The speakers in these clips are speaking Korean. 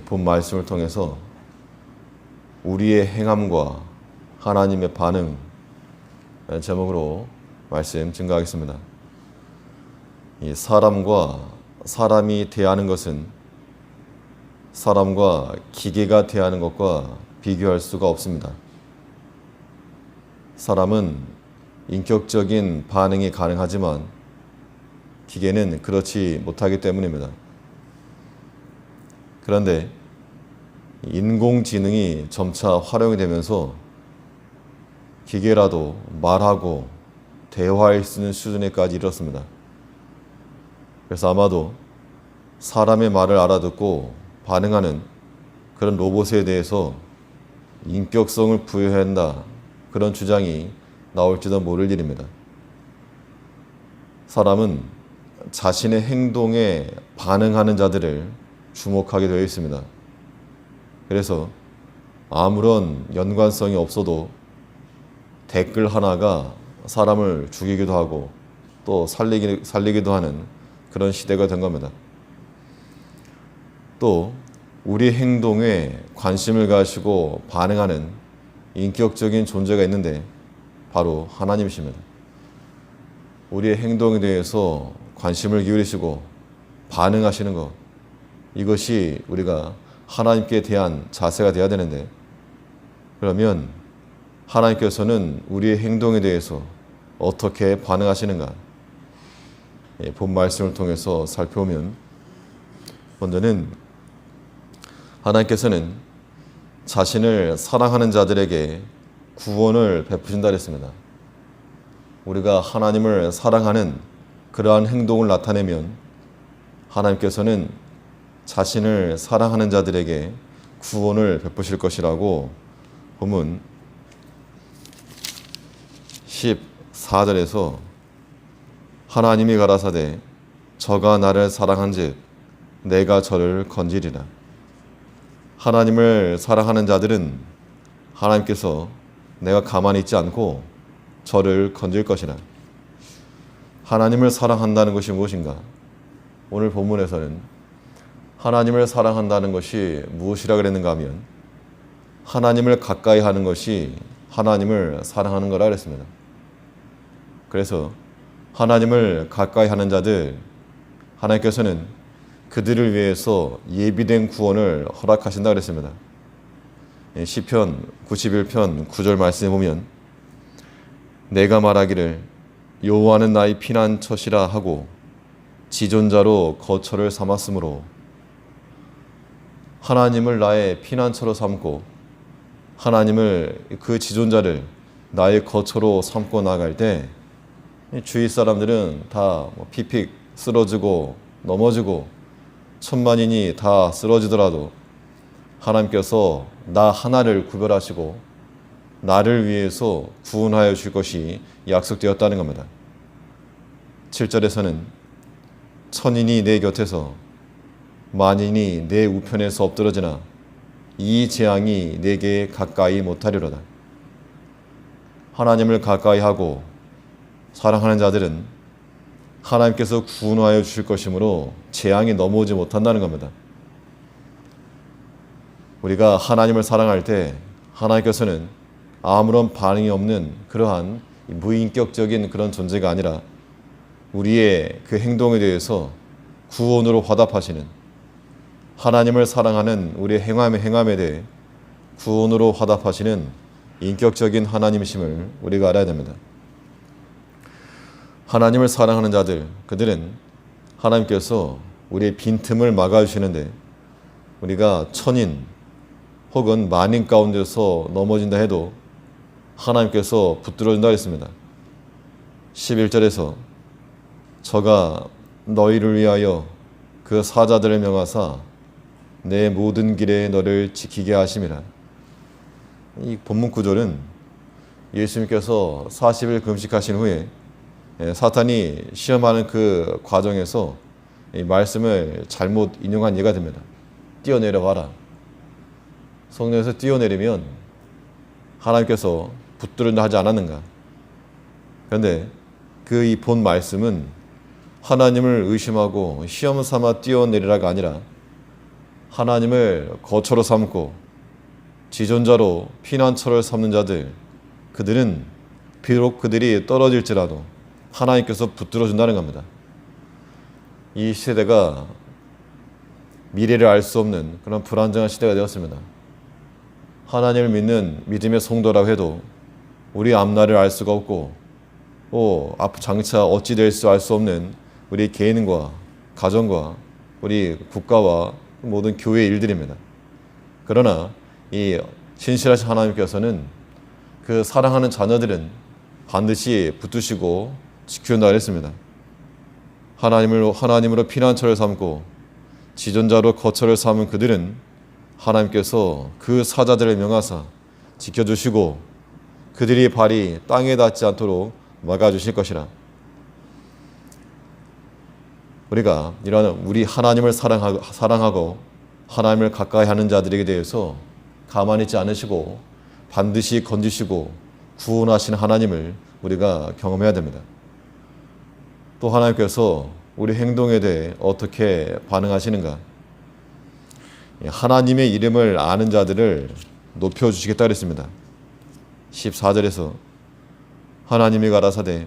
본 말씀을 통해서 우리의 행함과 하나님의 반응 제목으로 말씀 증거하겠습니다. 이 사람과 사람이 대하는 것은 사람과 기계가 대하는 것과 비교할 수가 없습니다. 사람은 인격적인 반응이 가능하지만 기계는 그렇지 못하기 때문입니다. 그런데 인공지능이 점차 활용이 되면서 기계라도 말하고 대화할 수 있는 수준에까지 이르렀습니다. 그래서 아마도 사람의 말을 알아듣고 반응하는 그런 로봇에 대해서 인격성을 부여해야 한다, 그런 주장이 나올지도 모를 일입니다. 사람은 자신의 행동에 반응하는 자들을 주목하게 되어 있습니다. 그래서 아무런 연관성이 없어도 댓글 하나가 사람을 죽이기도 하고 또 살리기도 하는 그런 시대가 된 겁니다. 또 우리 행동에 관심을 가지고 반응하는 인격적인 존재가 있는데 바로 하나님이십니다. 우리의 행동에 대해서 관심을 기울이시고 반응하시는 것, 이것이 우리가 하나님께 대한 자세가 되어야 되는데, 그러면 하나님께서는 우리의 행동에 대해서 어떻게 반응하시는가? 본 말씀을 통해서 살펴보면, 먼저는 하나님께서는 자신을 사랑하는 자들에게 구원을 베푸신다 그랬습니다. 우리가 하나님을 사랑하는 그러한 행동을 나타내면 하나님께서는 자신을 사랑하는 자들에게 구원을 베푸실 것이라고 본문 14절에서 하나님이 가라사대 저가 나를 사랑한즉 내가 저를 건지리라. 하나님을 사랑하는 자들은 하나님께서 내가 가만히 있지 않고 저를 건질 것이라. 하나님을 사랑한다는 것이 무엇인가? 오늘 본문에서는 하나님을 사랑한다는 것이 무엇이라 그랬는가 하면 하나님을 가까이 하는 것이 하나님을 사랑하는 거라 그랬습니다. 그래서 하나님을 가까이 하는 자들, 하나님께서는 그들을 위해서 예비된 구원을 허락하신다 그랬습니다. 시편 91편 9절 말씀에 보면 내가 말하기를 여호와는 나의 피난처시라 하고 지존자로 거처를 삼았으므로, 하나님을 나의 피난처로 삼고 하나님을 그 지존자를 나의 거처로 삼고 나갈 때 주위 사람들은 다 픽픽 쓰러지고 넘어지고 천만인이 다 쓰러지더라도 하나님께서 나 하나를 구별하시고 나를 위해서 구원하여 줄 것이 약속되었다는 겁니다. 7절에서는 천인이 내 곁에서 만인이 내 우편에서 엎드러지나 이 재앙이 내게 가까이 못하리로다. 하나님을 가까이 하고 사랑하는 자들은 하나님께서 구원하여 주실 것이므로 재앙이 넘어오지 못한다는 겁니다. 우리가 하나님을 사랑할 때 하나님께서는 아무런 반응이 없는 그러한 무인격적인 그런 존재가 아니라 우리의 그 행동에 대해서 구원으로 화답하시는, 하나님을 사랑하는 우리의 행함에 대해 구원으로 화답하시는 인격적인 하나님이심을 우리가 알아야 됩니다. 하나님을 사랑하는 자들, 그들은 하나님께서 우리의 빈틈을 막아주시는데 우리가 천인 혹은 만인 가운데서 넘어진다 해도 하나님께서 붙들어준다 했습니다. 11절에서 저가 너희를 위하여 그 사자들을 명하사 내 모든 길에 너를 지키게 하심이라. 이 본문 구절은 예수님께서 40일 금식하신 후에 사탄이 시험하는 그 과정에서 이 말씀을 잘못 인용한 예가 됩니다. 뛰어내려 봐라. 성령에서 뛰어내리면 하나님께서 붙들은다 하지 않았는가? 그런데 그 이 본 말씀은 하나님을 의심하고 시험 삼아 뛰어내리라가 아니라 하나님을 거처로 삼고 지존자로 피난처를 삼는 자들, 그들은 비록 그들이 떨어질지라도 하나님께서 붙들어 준다는 겁니다. 이 시대가 미래를 알 수 없는 그런 불안정한 시대가 되었습니다. 하나님을 믿는 믿음의 성도라고 해도 우리 앞날을 알 수가 없고 앞 장차 어찌 될지 알 수 없는 우리 개인과 가정과 우리 국가와 모든 교회의 일들입니다. 그러나 이 신실하신 하나님께서는 그 사랑하는 자녀들은 반드시 붙드시고 지켜준다 그랬습니다. 하나님으로 피난처를 삼고 지존자로 거처를 삼은 그들은 하나님께서 그 사자들을 명하사 지켜주시고 그들이 발이 땅에 닿지 않도록 막아주실 것이라. 우리가 이러한 우리 하나님을 사랑하고 하나님을 가까이 하는 자들에게 대해서 가만히 있지 않으시고 반드시 건지시고 구원하신 하나님을 우리가 경험해야 됩니다. 또 하나님께서 우리 행동에 대해 어떻게 반응하시는가? 하나님의 이름을 아는 자들을 높여주시겠다 그랬습니다. 14절에서 하나님이 가라사대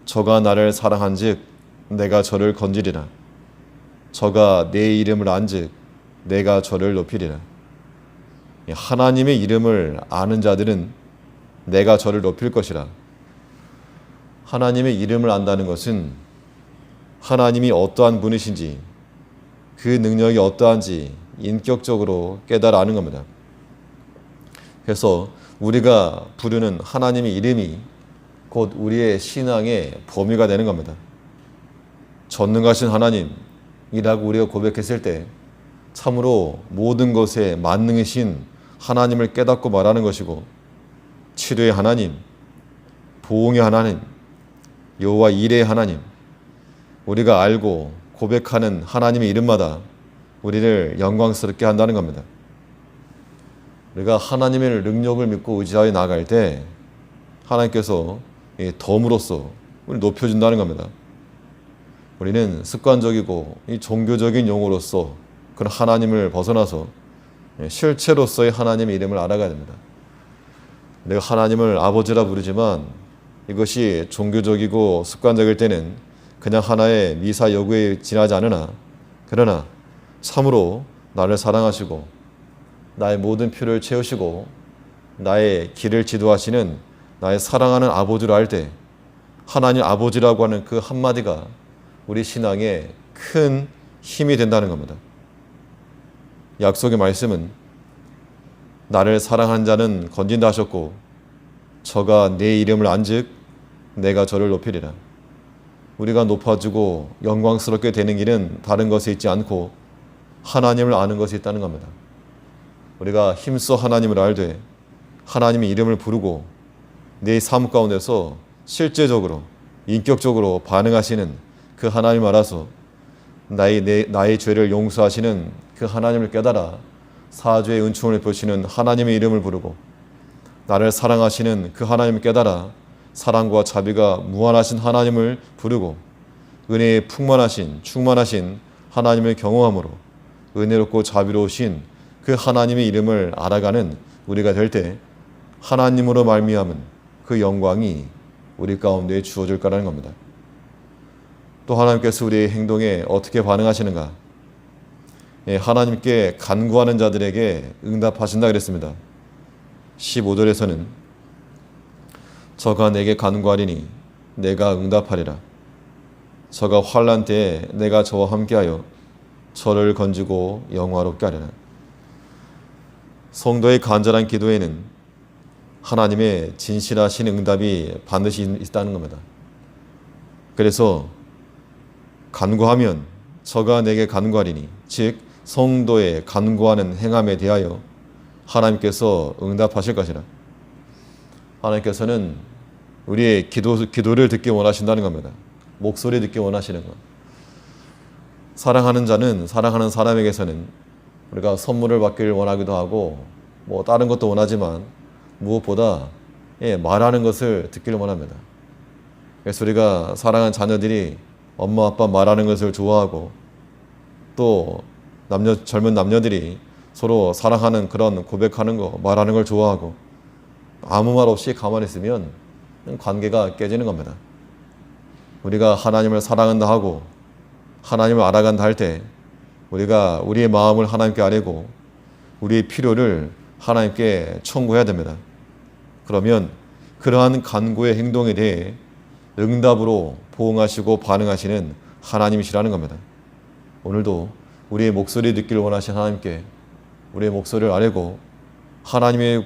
저가 나를 사랑한즉 내가 저를 건지리라. 저가 내 이름을 안즉 내가 저를 높이리라. 하나님의 이름을 아는 자들은 내가 저를 높일 것이라. 하나님의 이름을 안다는 것은 하나님이 어떠한 분이신지 그 능력이 어떠한지 인격적으로 깨달아 아는 겁니다. 그래서 우리가 부르는 하나님의 이름이 곧 우리의 신앙의 범위가 되는 겁니다. 전능하신 하나님이라고 우리가 고백했을 때 참으로 모든 것에 만능이신 하나님을 깨닫고 말하는 것이고, 치료의 하나님, 보응의 하나님, 여호와 이레의 하나님, 우리가 알고 고백하는 하나님의 이름마다 우리를 영광스럽게 한다는 겁니다. 우리가 하나님의 능력을 믿고 의지하여 나아갈 때 하나님께서 덤으로써 우리를 높여준다는 겁니다. 우리는 습관적이고 종교적인 용어로서 그런 하나님을 벗어나서 실체로서의 하나님의 이름을 알아가야 됩니다. 내가 하나님을 아버지라 부르지만 이것이 종교적이고 습관적일 때는 그냥 하나의 미사 여구에 지나지 않으나, 그러나 참으로 나를 사랑하시고 나의 모든 필요를 채우시고 나의 길을 지도하시는 나의 사랑하는 아버지로 알 때 하나님 아버지라고 하는 그 한마디가 우리 신앙에 큰 힘이 된다는 겁니다. 약속의 말씀은 나를 사랑하는 자는 건진다 하셨고 저가 내 이름을 안즉 내가 저를 높이리라. 우리가 높아지고 영광스럽게 되는 길은 다른 것에 있지 않고 하나님을 아는 것에 있다는 겁니다. 우리가 힘써 하나님을 알되 하나님의 이름을 부르고 내 삶 가운데서 실제적으로 인격적으로 반응하시는 그 하나님을 알아서 나의 죄를 용서하시는 그 하나님을 깨달아 사죄의 은총을 베푸시는 하나님의 이름을 부르고 나를 사랑하시는 그 하나님을 깨달아 사랑과 자비가 무한하신 하나님을 부르고 은혜에 충만하신 하나님을 경험함으로 은혜롭고 자비로우신 그 하나님의 이름을 알아가는 우리가 될 때 하나님으로 말미암은 그 영광이 우리 가운데 주어질 거라는 겁니다. 또 하나님께서 우리의 행동에 어떻게 반응하시는가? 하나님께 간구하는 자들에게 응답하신다 그랬습니다. 15절에서는 저가 내게 간구하리니 내가 응답하리라. 저가 환난 때에 내가 저와 함께하여 저를 건지고 영화롭게 하리라. 성도의 간절한 기도에는 하나님의 진실하신 응답이 반드시 있다는 겁니다. 그래서 간구하면 저가 내게 간구하리니, 즉 성도의 간구하는 행함에 대하여 하나님께서 응답하실 것이라. 하나님께서는 우리의 기도를 듣기 원하신다는 겁니다. 목소리 듣기 원하시는 것. 사랑하는 자는, 사랑하는 사람에게서는 우리가 선물을 받기를 원하기도 하고 다른 것도 원하지만 무엇보다 말하는 것을 듣기를 원합니다. 그래서 우리가 사랑하는 자녀들이 엄마 아빠 말하는 것을 좋아하고 또 젊은 남녀들이 서로 사랑하는 그런 고백하는 거, 말하는 걸 좋아하고 아무 말 없이 가만히 있으면 관계가 깨지는 겁니다. 우리가 하나님을 사랑한다 하고 하나님을 알아간다 할 때 우리가 우리의 마음을 하나님께 아뢰고 우리의 필요를 하나님께 청구해야 됩니다. 그러면 그러한 간구의 행동에 대해 응답으로 보응하시고 반응하시는 하나님이시라는 겁니다. 오늘도 우리의 목소리 듣기를 원하신 하나님께 우리의 목소리를 아뢰고 하나님의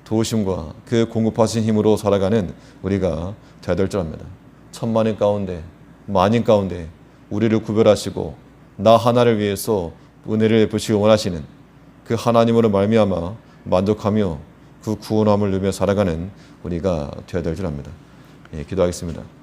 도우심과 그 공급하신 힘으로 살아가는 우리가 되어야 될 줄 압니다. 천만인 가운데 만인 가운데 우리를 구별하시고 나 하나를 위해서 은혜를 베푸시기 원하시는 그 하나님으로 말미암아 만족하며 그 구원함을 누리며 살아가는 우리가 되어야 될 줄 압니다. 기도하겠습니다.